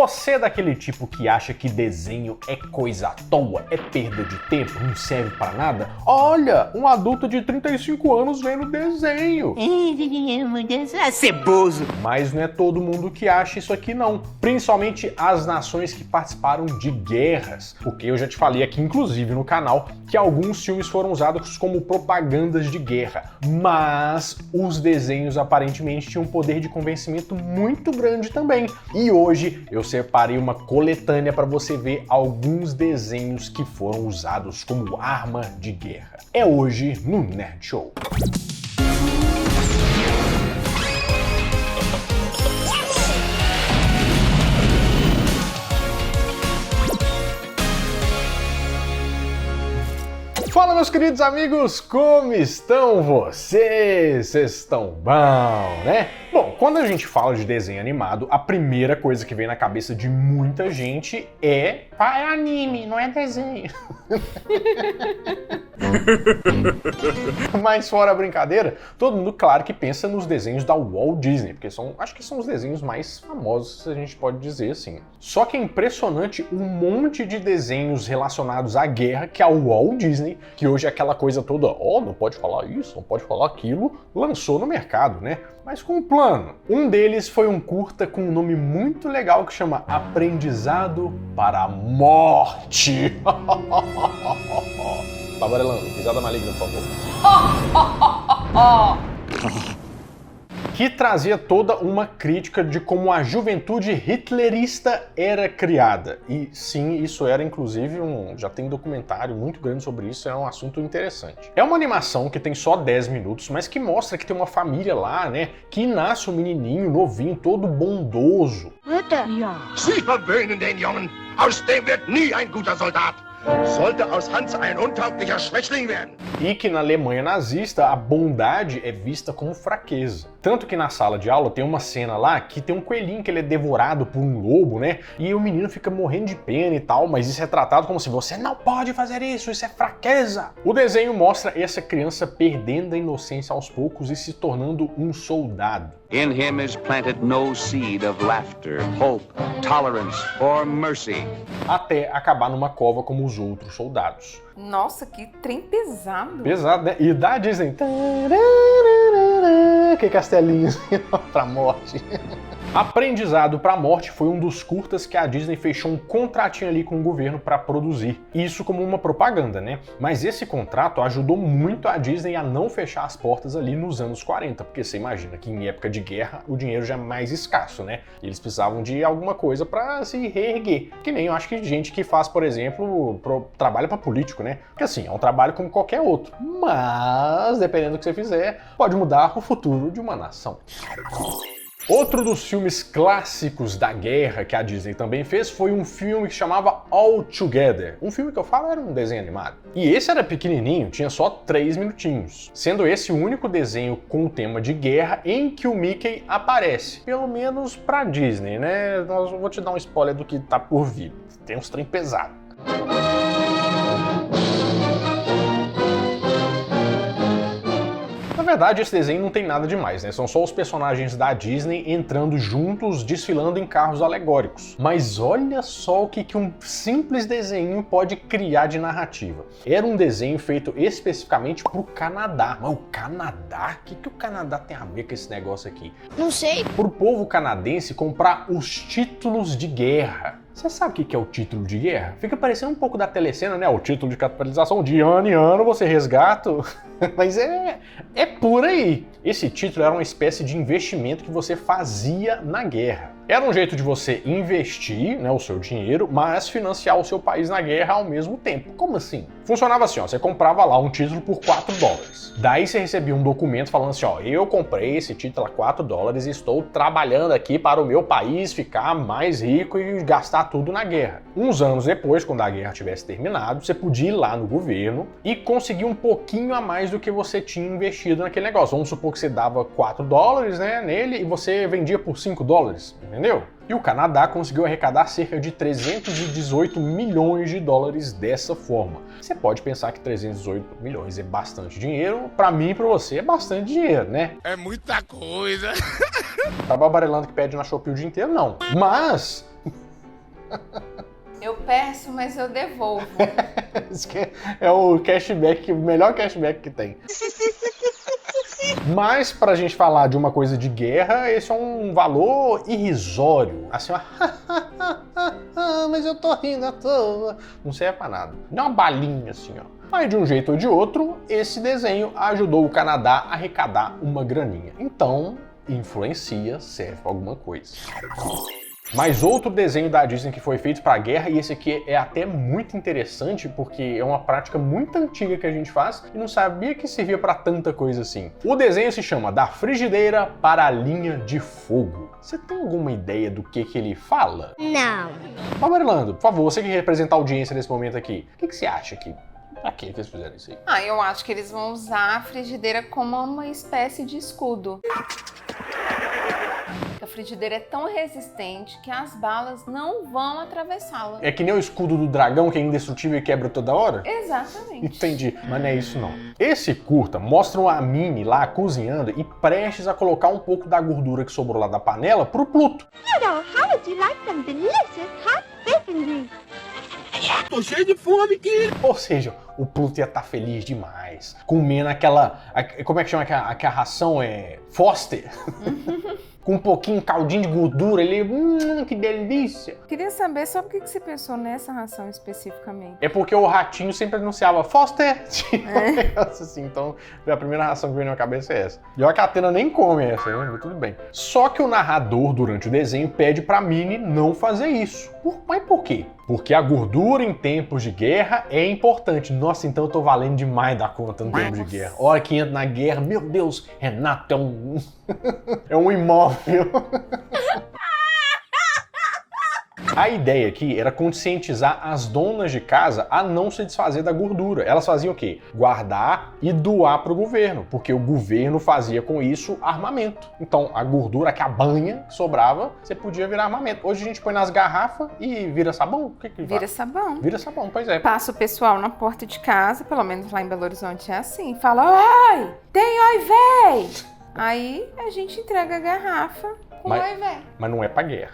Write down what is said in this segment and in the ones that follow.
Você é daquele tipo que acha que desenho é coisa à toa, é perda de tempo, não serve pra nada? Olha, um adulto de 35 anos vendo desenho. Ceboso. Mas não é todo mundo que acha isso aqui não, principalmente as nações que participaram de guerras, porque eu já te falei aqui, inclusive no canal, que alguns filmes foram usados como propagandas de guerra, mas os desenhos aparentemente tinham um poder de convencimento muito grande também. E hoje eu separei uma coletânea para você ver alguns desenhos que foram usados como arma de guerra. É hoje no Nerd Show. Fala, meus queridos amigos, como estão vocês? Vocês estão bom, né? Bom, quando a gente fala de desenho animado, a primeira coisa que vem na cabeça de muita gente é anime, não é desenho. Mas fora a brincadeira, todo mundo, claro, que pensa nos desenhos da Walt Disney, porque acho que são os desenhos mais famosos, se a gente pode dizer assim. Só que é impressionante um monte de desenhos relacionados à guerra que a Walt Disney, que hoje é aquela coisa toda, não pode falar isso, não pode falar aquilo, lançou no mercado, né? Mas com um plano. Um deles foi um curta com um nome muito legal que chama Aprendizado para a Morte. Babarelando, risada maligna, por favor. Que trazia toda uma crítica de como a juventude hitlerista era criada. E sim, isso era inclusive já tem documentário muito grande sobre isso, é um assunto interessante. É uma animação que tem só 10 minutos, mas que mostra que tem uma família lá, né, que nasce um menininho novinho, todo bondoso. Mutter! Ja. Sie verwöhnen den Jungen, aus dem wird nie ein guter Soldat. Sollte aus Hans ein untauglicher Schwächling werden. E que na Alemanha nazista a bondade é vista como fraqueza. Tanto que na sala de aula tem uma cena lá que tem um coelhinho que ele é devorado por um lobo, né? E o menino fica morrendo de pena e tal, mas isso é tratado como se você não pode fazer isso é fraqueza. O desenho mostra essa criança perdendo a inocência aos poucos e se tornando um soldado. In him is planted no seed of laughter, hope, tolerance or mercy. Até acabar numa cova como os outros soldados. Nossa, que trem pesado. Pesado, né? E da Disney. Que castelinho pra morte. Aprendizado pra Morte foi um dos curtas que a Disney fechou um contratinho ali com o governo para produzir. Isso como uma propaganda, né? Mas esse contrato ajudou muito a Disney a não fechar as portas ali nos anos 40, porque você imagina que em época de guerra o dinheiro já é mais escasso, né? E eles precisavam de alguma coisa para se reerguer. Que nem eu acho que gente que faz, por exemplo, trabalho para político, né? Porque assim, é um trabalho como qualquer outro. Mas, dependendo do que você fizer, pode mudar o futuro de uma nação. Outro dos filmes clássicos da guerra que a Disney também fez foi um filme que chamava All Together. Um filme que eu falo era um desenho animado. E esse era pequenininho, tinha só 3 minutinhos. Sendo esse o único desenho com o tema de guerra em que o Mickey aparece. Pelo menos pra Disney, né? Eu vou te dar um spoiler do que tá por vir. Tem uns trem pesado. Na verdade, esse desenho não tem nada demais, né? São só os personagens da Disney entrando juntos, desfilando em carros alegóricos. Mas olha só o que um simples desenho pode criar de narrativa. Era um desenho feito especificamente pro Canadá. Mas o Canadá? O que o Canadá tem a ver com esse negócio aqui? Não sei. Pro povo canadense comprar os títulos de guerra. Você sabe o que é o título de guerra? Fica parecendo um pouco da telecena, né? O título de capitalização de ano em ano você resgata. Mas é por aí. Esse título era uma espécie de investimento que você fazia na guerra. Era um jeito de você investir, né, o seu dinheiro, mas financiar o seu país na guerra ao mesmo tempo. Como assim? Funcionava assim, ó, você comprava lá um título por $4. Daí você recebia um documento falando assim, ó, eu comprei esse título a $4 e estou trabalhando aqui para o meu país ficar mais rico e gastar tudo na guerra. Uns anos depois, quando a guerra tivesse terminado, você podia ir lá no governo e conseguir um pouquinho a mais do que você tinha investido naquele negócio. Vamos supor que você dava $4, né, nele e você vendia por $5, entendeu? E o Canadá conseguiu arrecadar cerca de 318 milhões de dólares dessa forma. Você pode pensar que 318 milhões é bastante dinheiro, pra mim e pra você é bastante dinheiro, né? É muita coisa. Tá babarelando que pede na Shopee o dia inteiro, não. Mas Eu peço, mas eu devolvo. Isso que é o cashback, o melhor cashback que tem. Mas, pra gente falar de uma coisa de guerra, esse é um valor irrisório. Assim, ó, mas eu tô rindo à toa. Não serve pra nada. Dá uma balinha assim, ó. Mas de um jeito ou de outro, esse desenho ajudou o Canadá a arrecadar uma graninha. Então, influencia, serve pra alguma coisa. Mas outro desenho da Disney que foi feito para a guerra, e esse aqui é até muito interessante porque é uma prática muito antiga que a gente faz e não sabia que servia para tanta coisa assim. O desenho se chama Da Frigideira para a Linha de Fogo. Você tem alguma ideia do que ele fala? Não. Barbarelando, por favor, você que representa a audiência nesse momento aqui, o que você acha que... Pra que eles fizeram isso aí? Eu acho que eles vão usar a frigideira como uma espécie de escudo. A frigideira é tão resistente que as balas não vão atravessá-la. É que nem o escudo do dragão que é indestrutível e quebra toda hora? Exatamente. Entendi, mas não é isso não. Esse curta mostra a Minnie lá cozinhando e prestes a colocar um pouco da gordura que sobrou lá da panela pro Pluto. Pluto, how would you like some delicious hot bacon grease? Tô cheio de fome, que... Ou seja, o Pluto ia estar feliz demais, comendo aquela... Como é que chama aquela ração? Foster? Com um pouquinho caldinho de gordura, ele... que delícia! Queria saber só por que você pensou nessa ração especificamente. É porque o ratinho sempre anunciava Foster! Um negócio assim, então a primeira ração que veio na minha cabeça é essa. E olha que a Atena nem come essa, né? Mas tudo bem. Só que o narrador, durante o desenho, pede pra Minnie não fazer isso. Mas por quê? Porque a gordura em tempos de guerra é importante. Nossa, então eu tô valendo demais da conta no tempo de guerra. Hora que entra na guerra, meu Deus, Renato é um... é um imóvel. A ideia aqui era conscientizar as donas de casa a não se desfazer da gordura. Elas faziam o quê? Guardar e doar para o governo, porque o governo fazia com isso armamento. Então, a gordura, que a banha que sobrava, você podia virar armamento. Hoje a gente põe nas garrafas e vira sabão? O que Vira faz? sabão. Vira sabão, pois é. Passa o pessoal na porta de casa, pelo menos lá em Belo Horizonte é assim. Fala, oi, tem oi, véi! Aí a gente entrega a garrafa com oi, véi. Mas não é pra guerra.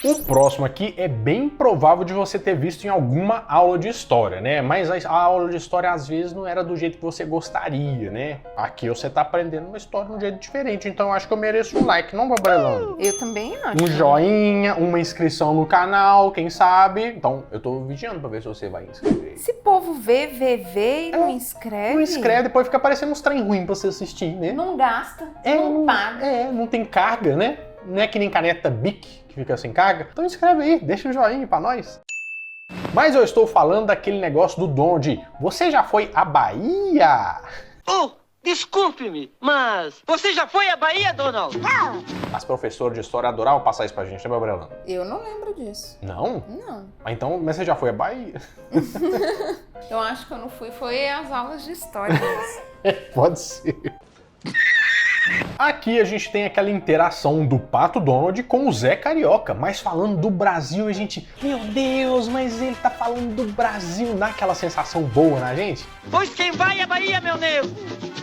O próximo aqui é bem provável de você ter visto em alguma aula de história, né? Mas a aula de história às vezes não era do jeito que você gostaria, né? Aqui você tá aprendendo uma história de um jeito diferente, então eu acho que eu mereço um like, não, Barbarelando? Eu também acho. Um joinha, uma inscrição no canal, quem sabe? Então, eu tô vigiando pra ver se você vai inscrever. Esse povo vê e não inscreve. Não inscreve, depois fica aparecendo uns trem ruim pra você assistir, né? Não gasta, não paga. Não tem carga, né? Não é que nem caneta Bic, que fica sem carga. Então inscreve aí, deixa o joinha pra nós. Mas eu estou falando daquele negócio do Donald. Você já foi à Bahia? Oh, desculpe-me, mas você já foi à Bahia, Donald? As professoras de história adoravam passar isso pra gente, né, Gabriela? Eu não lembro disso. Não? Não. Então, mas você já foi à Bahia? Eu acho que eu não fui, foi às aulas de história mesmo. Pode ser. Aqui a gente tem aquela interação do Pato Donald com o Zé Carioca, mas falando do Brasil, a gente, meu Deus, mas ele tá falando do Brasil, dá aquela sensação boa na gente? Pois quem vai à Bahia, meu nego,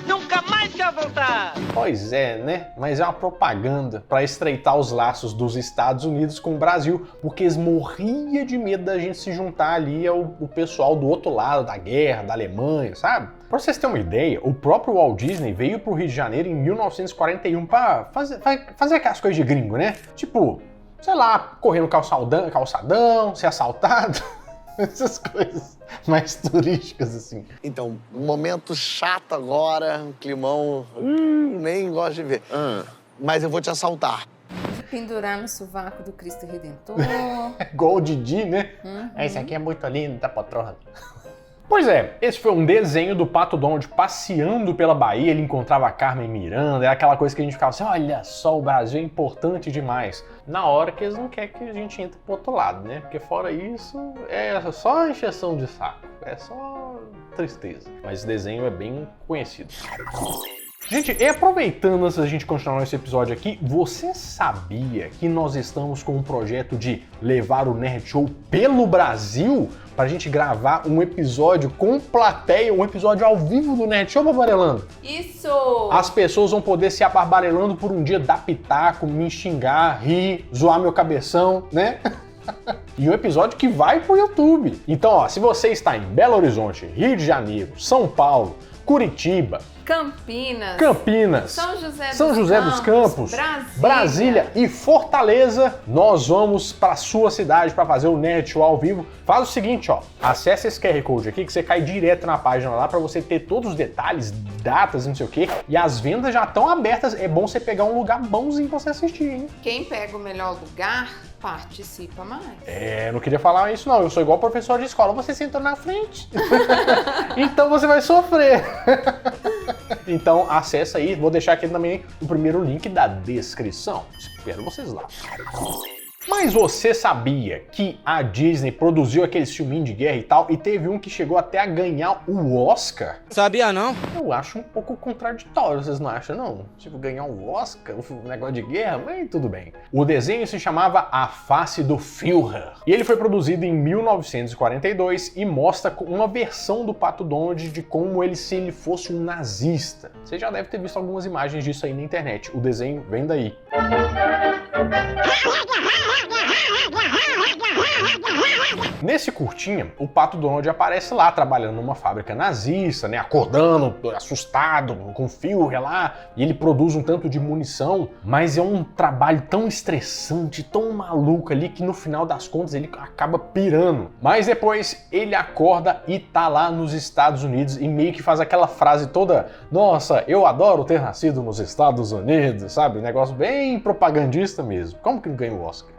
nunca mais quer voltar. Pois é, né? Mas é uma propaganda para estreitar os laços dos Estados Unidos com o Brasil, porque eles morriam de medo da gente se juntar ali ao pessoal do outro lado da guerra, da Alemanha, sabe? Pra vocês terem uma ideia, o próprio Walt Disney veio pro Rio de Janeiro em 1941 pra fazer aquelas coisas de gringo, né? Tipo, sei lá, correr no calçadão, ser assaltado, essas coisas mais turísticas, assim. Então, momento chato agora, um climão, nem gosto de ver. Mas eu vou te assaltar. Pendurar no sovaco do Cristo Redentor. Igual o Didi, né? Esse aqui é muito lindo, tá patrona. Pois é, esse foi um desenho do Pato Donald passeando pela Bahia, ele encontrava a Carmen Miranda, é aquela coisa que a gente ficava assim, olha só, o Brasil é importante demais. Na hora que eles não querem que a gente entre pro outro lado, né? Porque fora isso, é só encheção de saco, é só tristeza. Mas esse desenho é bem conhecido. Gente, e aproveitando antes da gente continuar esse episódio aqui, você sabia que nós estamos com um projeto de levar o Nerd Show pelo Brasil? Pra gente gravar um episódio com plateia, um episódio ao vivo do Nerd Show, Barbarelando? Isso! As pessoas vão poder se abarbarelando por um dia, dar pitaco, me xingar, rir, zoar meu cabeção, né? E um episódio que vai pro YouTube. Então, ó, se você está em Belo Horizonte, Rio de Janeiro, São Paulo, Curitiba, Campinas, São José dos Campos, Brasília e Fortaleza, nós vamos para sua cidade para fazer o Nerd Show ao vivo. Faz o seguinte, ó, acessa esse QR Code aqui que você cai direto na página lá para você ter todos os detalhes, datas, não sei o quê. E as vendas já estão abertas, é bom você pegar um lugar bonzinho pra você assistir, hein? Quem pega o melhor lugar participa mais. É, não queria falar isso não, eu sou igual professor de escola, você sentou na frente, então você vai sofrer. Então acessa aí, vou deixar aqui também o primeiro link da descrição. Espero vocês lá. Mas você sabia que a Disney produziu aquele filminho de guerra e tal, e teve um que chegou até a ganhar o Oscar? Sabia não? Eu acho um pouco contraditório, vocês não acham não? Tipo, ganhar um Oscar, um negócio de guerra, mas tudo bem. O desenho se chamava A Face do Führer, e ele foi produzido em 1942 e mostra uma versão do Pato Donald de como ele se ele fosse um nazista. Você já deve ter visto algumas imagens disso aí na internet, o desenho vem daí. Nesse curtinha, o Pato Donald aparece lá trabalhando numa fábrica nazista, né, acordando, assustado, com o Führer lá, e ele produz um tanto de munição, mas é um trabalho tão estressante, tão maluco ali, que no final das contas ele acaba pirando. Mas depois ele acorda e tá lá nos Estados Unidos e meio que faz aquela frase toda, nossa, eu adoro ter nascido nos Estados Unidos, sabe? Um negócio bem propagandista mesmo. Como que não ganha o Oscar?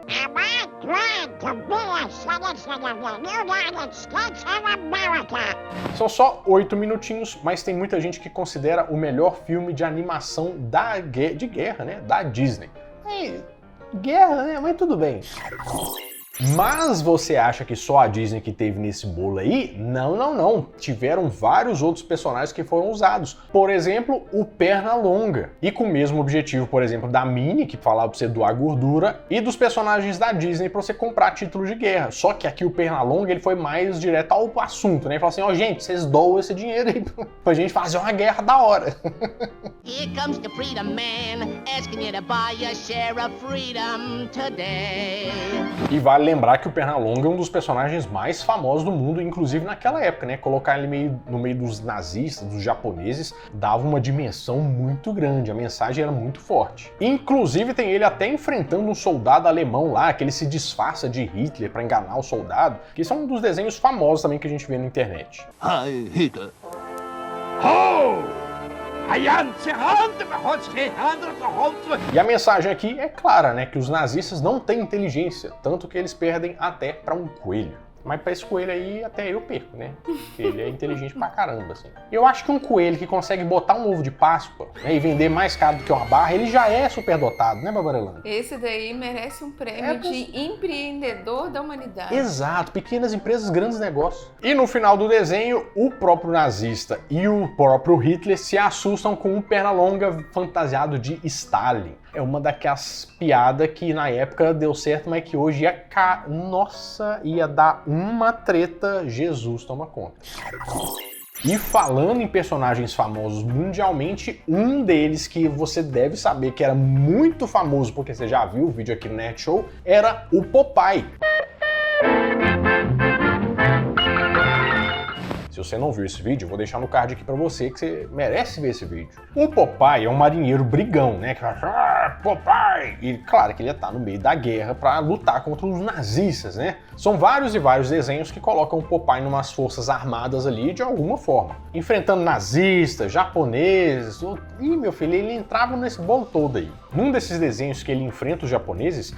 São só 8 minutinhos, mas tem muita gente que considera o melhor filme de animação de guerra, né, da Disney. Guerra, né, mas tudo bem. Mas você acha que só a Disney que teve nesse bolo aí? Não, não, não. Tiveram vários outros personagens que foram usados. Por exemplo, o Pernalonga. E com o mesmo objetivo, por exemplo, da Minnie, que falava pra você doar gordura, e dos personagens da Disney pra você comprar título de guerra. Só que aqui o Pernalonga, ele foi mais direto ao assunto, né? Ele falou assim, ó, gente, vocês doam esse dinheiro aí pra gente fazer uma guerra da hora. Here comes the freedom man, asking you to buy a share of freedom today. E vale lembrar que o Pernalonga é um dos personagens mais famosos do mundo, inclusive naquela época, né? Colocar ele no meio dos nazistas, dos japoneses, dava uma dimensão muito grande, a mensagem era muito forte. Inclusive tem ele até enfrentando um soldado alemão lá, que ele se disfarça de Hitler para enganar o soldado, que isso é um dos desenhos famosos também que a gente vê na internet. Hi, Hitler. E a mensagem aqui é clara, né? Que os nazistas não têm inteligência, tanto que eles perdem até para um coelho. Mas pra esse coelho aí, até eu perco, né? Porque ele é inteligente pra caramba, assim. Eu acho que um coelho que consegue botar um ovo de Páscoa, né, e vender mais caro do que uma barra, ele já é superdotado, né, Barbarelana? Esse daí merece um prêmio de empreendedor da humanidade. Exato, pequenas empresas, grandes negócios. E no final do desenho, o próprio nazista e o próprio Hitler se assustam com um Pernalonga fantasiado de Stalin. É uma daquelas piadas que na época deu certo, mas que hoje ia dar uma treta, Jesus toma conta. E falando em personagens famosos mundialmente, um deles que você deve saber que era muito famoso, porque você já viu o vídeo aqui no Nerd Show, era o Popeye. Se você não viu esse vídeo, eu vou deixar no card aqui pra você, que você merece ver esse vídeo. O Popeye é um marinheiro brigão, né? Que fala, Popeye! E claro que ele ia estar no meio da guerra pra lutar contra os nazistas, né? São vários e vários desenhos que colocam o Popeye numas forças armadas ali de alguma forma. Enfrentando nazistas, japoneses... Ih, meu filho, ele entrava nesse bolo todo aí. Num desses desenhos que ele enfrenta os japoneses,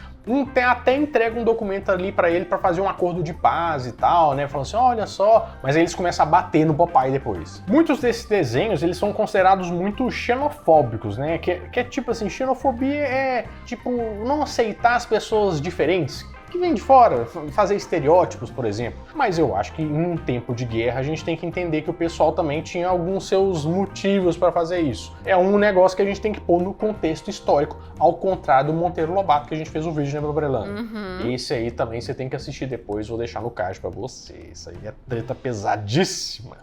até entrega um documento ali pra ele pra fazer um acordo de paz e tal, né? Falando assim, olha só... Mas aí eles começam a bater no Popeye depois. Muitos desses desenhos, eles são considerados muito xenofóbicos, né? Que é tipo assim, xenofobia é tipo não aceitar as pessoas diferentes, que vem de fora, fazer estereótipos, por exemplo. Mas eu acho que em um tempo de guerra a gente tem que entender que o pessoal também tinha alguns seus motivos para fazer isso. É um negócio que a gente tem que pôr no contexto histórico, ao contrário do Monteiro Lobato, que a gente fez o vídeo, né, Barbarelana? Uhum. Esse aí também você tem que assistir depois, vou deixar no card para você. Isso aí é treta pesadíssima.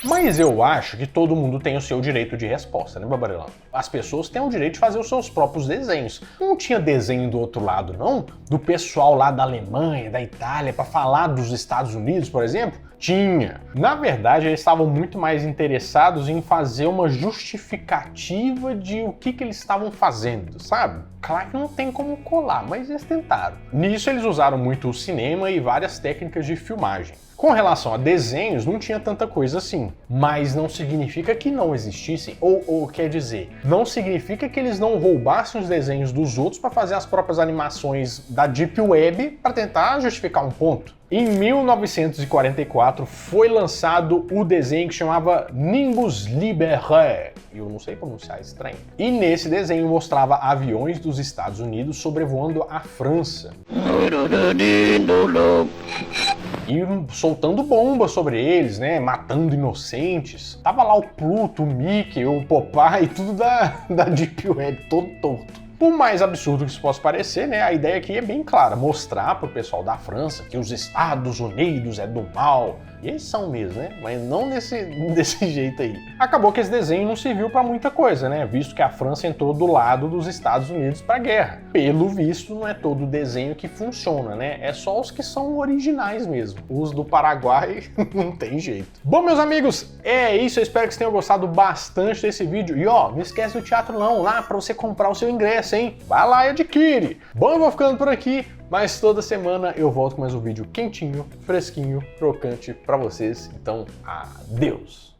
Mas eu acho que todo mundo tem o seu direito de resposta, né, Babarelão? As pessoas têm o direito de fazer os seus próprios desenhos. Não tinha desenho do outro lado, não? Do pessoal lá da Alemanha, da Itália, para falar dos Estados Unidos, por exemplo? Tinha. Na verdade, eles estavam muito mais interessados em fazer uma justificativa de o que eles estavam fazendo, sabe? Claro que não tem como colar, mas eles tentaram. Nisso, eles usaram muito o cinema e várias técnicas de filmagem. Com relação a desenhos, não tinha tanta coisa assim, mas não significa que não existissem, ou quer dizer, não significa que eles não roubassem os desenhos dos outros para fazer as próprias animações da Deep Web para tentar justificar um ponto. Em 1944 foi lançado o desenho que chamava Nimbus Libéré, eu não sei pronunciar estranho, e nesse desenho mostrava aviões dos Estados Unidos sobrevoando a França. E soltando bombas sobre eles, né, matando inocentes. Tava lá o Pluto, o Mickey, o Popeye, tudo da Deep Web, todo torto. Por mais absurdo que isso possa parecer, né, a ideia aqui é bem clara, mostrar pro pessoal da França que os Estados Unidos é do mal. E eles são mesmo, né? Mas não desse jeito aí. Acabou que esse desenho não serviu pra muita coisa, né? Visto que a França entrou do lado dos Estados Unidos pra guerra. Pelo visto, não é todo desenho que funciona, né? É só os que são originais mesmo. Os do Paraguai não tem jeito. Bom, meus amigos, é isso. Eu espero que vocês tenham gostado bastante desse vídeo. E ó, não esquece do Teatro Não lá pra você comprar o seu ingresso, hein? Vai lá e adquire. Bom, eu vou ficando por aqui. Mas toda semana eu volto com mais um vídeo quentinho, fresquinho, crocante pra vocês. Então, adeus!